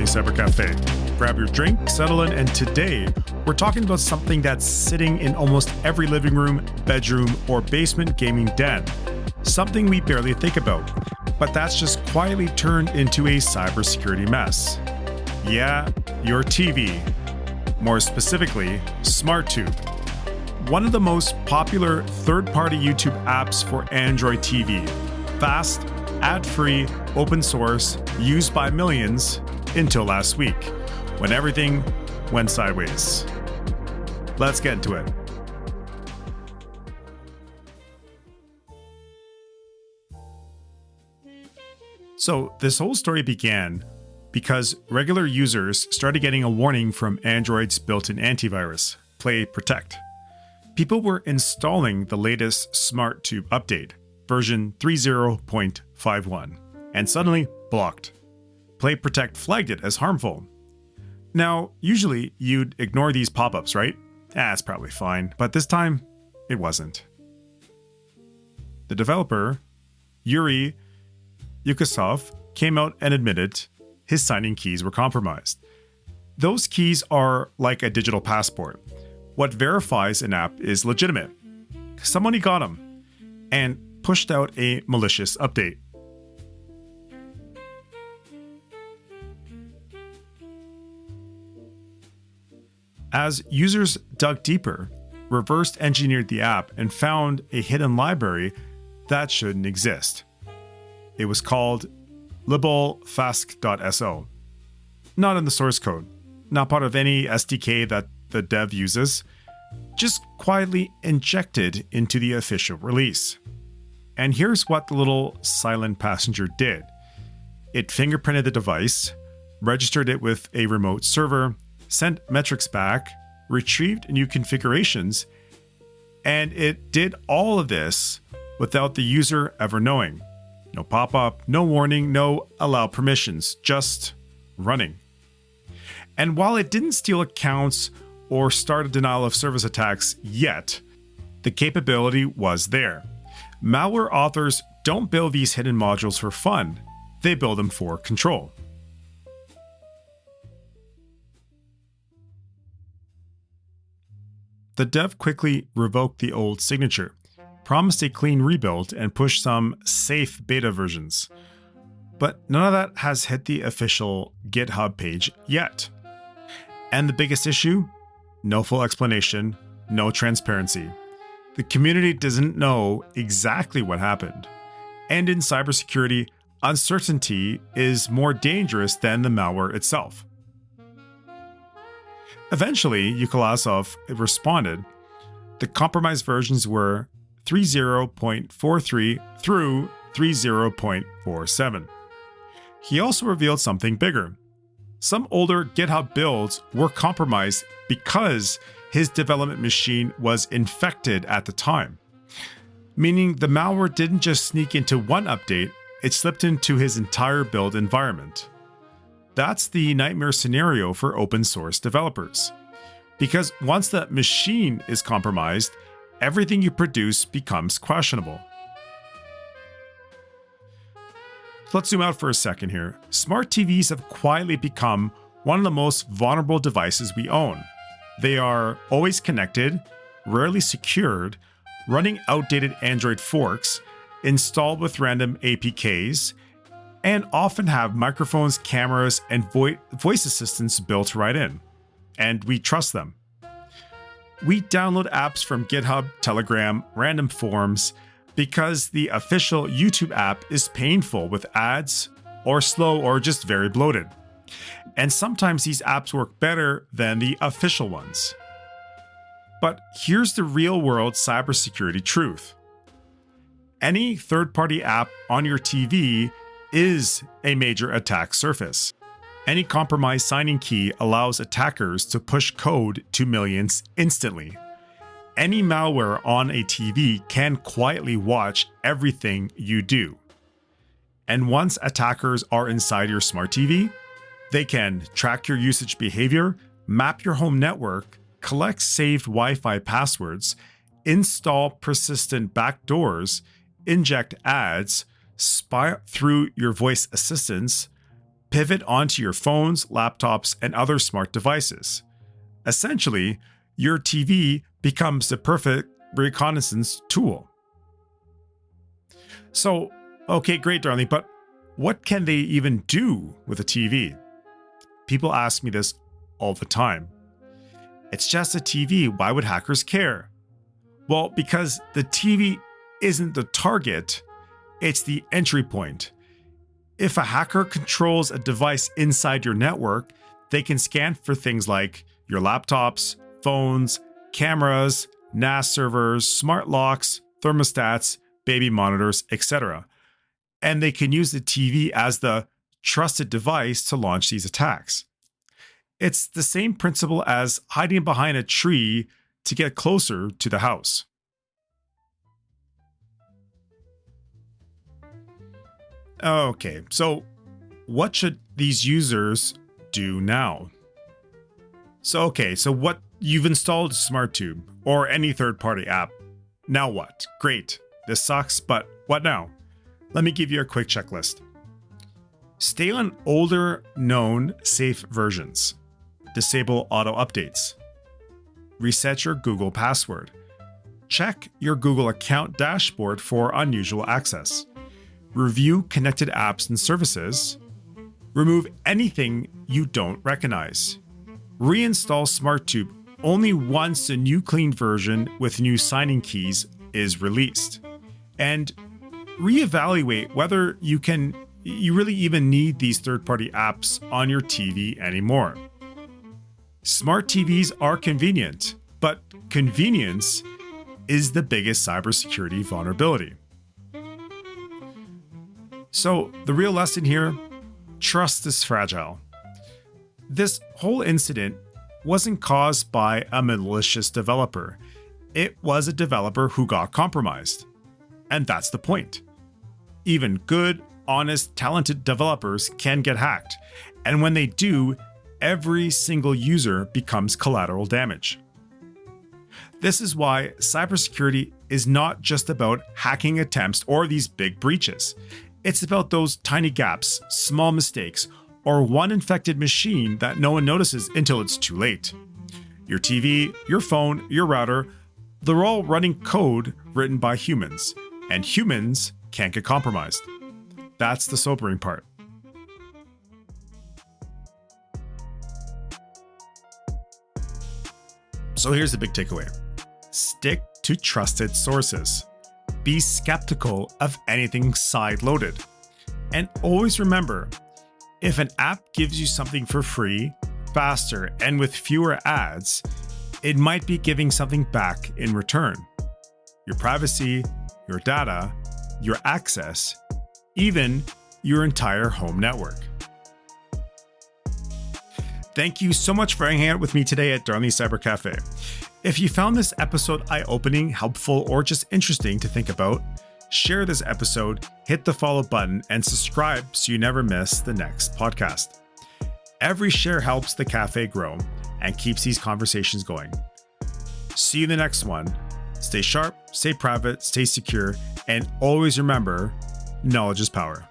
Journey Cyber Café. Grab your drink, settle in, and today we're talking about something that's sitting in almost every living room, bedroom, or basement gaming den. Something we barely think about, but that's just quietly turned into a cybersecurity mess. Yeah, your TV. More specifically, SmartTube. One of the most popular third-party YouTube apps for Android TV. Fast, ad-free, open source, used by millions until last week, when everything went sideways. Let's get into it. So this whole story began because regular users started getting a warning from Android's built-in antivirus, Play Protect. People were installing the latest SmartTube update, version 30.51, and suddenly blocked. Play Protect flagged it as harmful. Now, usually you'd ignore these pop-ups, right? It's probably fine, but this time, it wasn't. The developer, Yuri Yukasov, came out and admitted his signing keys were compromised. Those keys are like a digital passport. What verifies an app is legitimate. Somebody got them and pushed out a malicious update. As users dug deeper, reverse engineered the app and found a hidden library that shouldn't exist. It was called libelfask.so. Not in the source code, not part of any SDK that the dev uses, just quietly injected into the official release. And here's what the little silent passenger did. It fingerprinted the device, registered it with a remote server, sent metrics back, retrieved new configurations, and it did all of this without the user ever knowing. No pop-up, no warning, no allow permissions, just running. And while it didn't steal accounts or start a denial of service attacks yet, the capability was there. Malware authors don't build these hidden modules for fun, they build them for control. The dev quickly revoked the old signature, promised a clean rebuild, and pushed some safe beta versions. But none of that has hit the official GitHub page yet. And the biggest issue? No full explanation, no transparency. The community doesn't know exactly what happened. And in cybersecurity, uncertainty is more dangerous than the malware itself. Eventually, Yukalasov responded. The compromised versions were 30.43 through 30.47. He also revealed something bigger. Some older GitHub builds were compromised because his development machine was infected at the time. Meaning the malware didn't just sneak into one update, it slipped into his entire build environment. That's the nightmare scenario for open source developers. Because once the machine is compromised, everything you produce becomes questionable. Let's zoom out for a second here. Smart TVs have quietly become one of the most vulnerable devices we own. They are always connected, rarely secured, running outdated Android forks, installed with random APKs, and often have microphones, cameras, and voice assistants built right in. And we trust them. We download apps from GitHub, Telegram, random forums, because the official YouTube app is painful with ads, or slow, or just very bloated. And sometimes these apps work better than the official ones. But here's the real-world cybersecurity truth. Any third-party app on your TV is a major attack surface. Any compromised signing key allows attackers to push code to millions instantly. Any malware on a TV can quietly watch everything you do. And once attackers are inside your smart TV, they can track your usage behavior, map your home network, collect saved Wi-Fi passwords, install persistent backdoors, inject ads, spy through your voice assistants, pivot onto your phones, laptops, and other smart devices. Essentially, your TV becomes the perfect reconnaissance tool. So, okay, great, Darnley, but what can they even do with a TV? People ask me this all the time. It's just a TV. Why would hackers care? Well, because the TV isn't the target, it's the entry point. If a hacker controls a device inside your network, they can scan for things like your laptops, phones, cameras, NAS servers, smart locks, thermostats, baby monitors, etc. And they can use the TV as the trusted device to launch these attacks. It's the same principle as hiding behind a tree to get closer to the house. Okay, so what should these users do now? So what you've installed SmartTube or any third-party app. Now what? Great. This sucks, but what now? Let me give you a quick checklist. Stay on older, known, safe versions. Disable auto updates. Reset your Google password. Check your Google account dashboard for unusual access. Review connected apps and services. Remove anything you don't recognize. Reinstall SmartTube only once a new clean version with new signing keys is released. And reevaluate whether you really even need these third-party apps on your TV anymore. Smart TVs are convenient, but convenience is the biggest cybersecurity vulnerability. So the real lesson here, trust is fragile. This whole incident wasn't caused by a malicious developer. It was a developer who got compromised. And that's the point. Even good, honest, talented developers can get hacked. And when they do, every single user becomes collateral damage. This is why cybersecurity is not just about hacking attempts or these big breaches. It's about those tiny gaps, small mistakes, or one infected machine that no one notices until it's too late. Your TV, your phone, your router, they're all running code written by humans, and humans can't get compromised. That's the sobering part. So here's the big takeaway. Stick to trusted sources. Be skeptical of anything sideloaded. And always remember, if an app gives you something for free, faster, and with fewer ads, it might be giving something back in return. Your privacy, your data, your access, even your entire home network. Thank you so much for hanging out with me today at Darnley Cyber Café. If you found this episode eye-opening, helpful, or just interesting to think about, share this episode, hit the follow button, and subscribe so you never miss the next podcast. Every share helps the cafe grow and keeps these conversations going. See you in the next one. Stay sharp, stay private, stay secure, and always remember, knowledge is power.